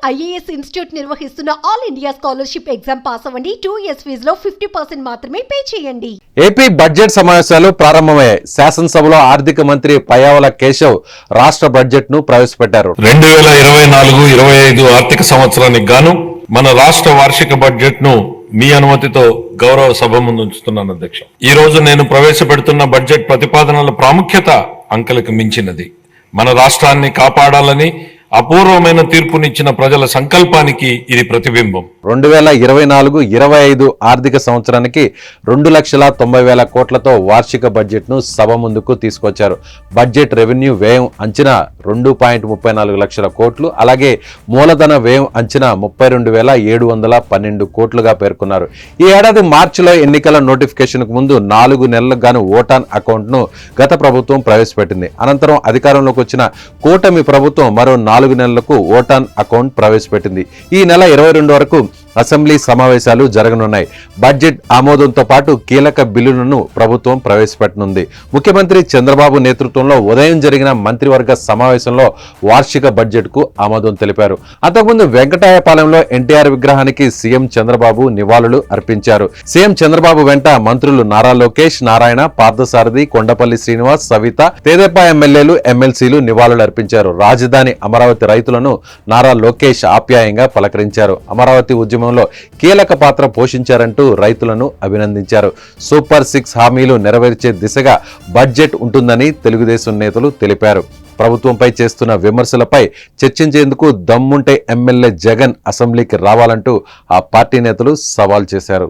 IAS institute నిర్వహిస్తున్న all India scholarship exam pass అవ్వండి. 2 years ఫీజులో 50% మాత్రమే పే చేయండి. ఏపీ బడ్జెట్ సమావేశాలు ప్రారంభమయ్యాయి. శాసనసభలో ఆర్థిక మంత్రి పయ్యావుల కేశవ్ రాష్ట్ర బడ్జెట్ ను ప్రవేశపెట్టారు. 2024-25 ఆర్థిక సంవత్సరానికి గాను మన రాష్ట్ర వార్షిక బడ్జెట్ ను మీ అనుమతితో గౌరవ సభ ముందు ఉంచుతున్నాను అధ్యక్ష. ఈ రోజు నేను ప్రవేశపెడుతున్న బడ్జెట్ ప్రతిపాదనల ప్రాముఖ్యత అంకెలకు మించినది. మన రాష్ట్రాన్ని కాపాడాలని అపూర్వమైన తీర్పునిచ్చిన ప్రజల సంకల్పానికి ఇది ప్రతిబింబం. 2024-25 ఆర్థిక సంవత్సరానికి 2,90,000 కోట్లతో వార్షిక బడ్జెట్ ను సభ ముందుకు తీసుకొచ్చారు. బడ్జెట్ రెవెన్యూ వ్యయం అంచనా 2.34 లక్షల కోట్లు, అలాగే మూలధన వ్యయం అంచనా 32,712 కోట్లుగా పేర్కొన్నారు. ఈ ఏడాది మార్చిలో ఎన్నికల నోటిఫికేషన్ కు ముందు 4 నెలలకు గాను ఓటాన్ అకౌంట్ ను గత ప్రభుత్వం ప్రవేశపెట్టింది. అనంతరం అధికారంలోకి వచ్చిన కూటమి ప్రభుత్వం మరో 4 నెలలకు ఓటాన్ అకౌంట్ ప్రవేశపెట్టింది. ఈ నెల 22 వరకు అసెంబ్లీ సమావేశాలు జరగనున్నాయి. బడ్జెట్ ఆమోదంతో పాటు కీలక బిల్లులను ప్రభుత్వం ప్రవేశపెట్టనుంది. ముఖ్యమంత్రి చంద్రబాబు నేతృత్వంలో ఉదయం జరిగిన మంత్రివర్గ సమావేశంలో వార్షిక బడ్జెట్ కు ఆమోదం తెలిపారు. అంతకుముందు వెంకటాయపాలెంలో ఎన్టీఆర్ విగ్రహానికి సీఎం చంద్రబాబు నివాళులు అర్పించారు. సీఎం చంద్రబాబు వెంట మంత్రులు నారా లోకేష్, నారాయణ, పార్థసారథి, కొండపల్లి శ్రీనివాస్, సవిత, తెదేపా ఎమ్మెల్యేలు, ఎమ్మెల్సీలు నివాళులు అర్పించారు. రాజధాని అమరావతి రైతులను నారా లోకేష్ ఆప్యాయంగా పలకరించారు. అమరావతి ఉద్యమంలో కీలక పాత్ర పోషించారంటూ రైతులను అభినందించారు. సూపర్ 6 హామీలు నెరవేర్చే దిశగా బడ్జెట్ ఉంటుందని తెలుగుదేశం నేతలు తెలిపారు. ప్రభుత్వంపై చేస్తున్న విమర్శలపై చర్చించేందుకు దమ్ముంటే ఎమ్మెల్యే జగన్ అసెంబ్లీకి రావాలంటూ ఆ పార్టీ నేతలు సవాల్ చేశారు.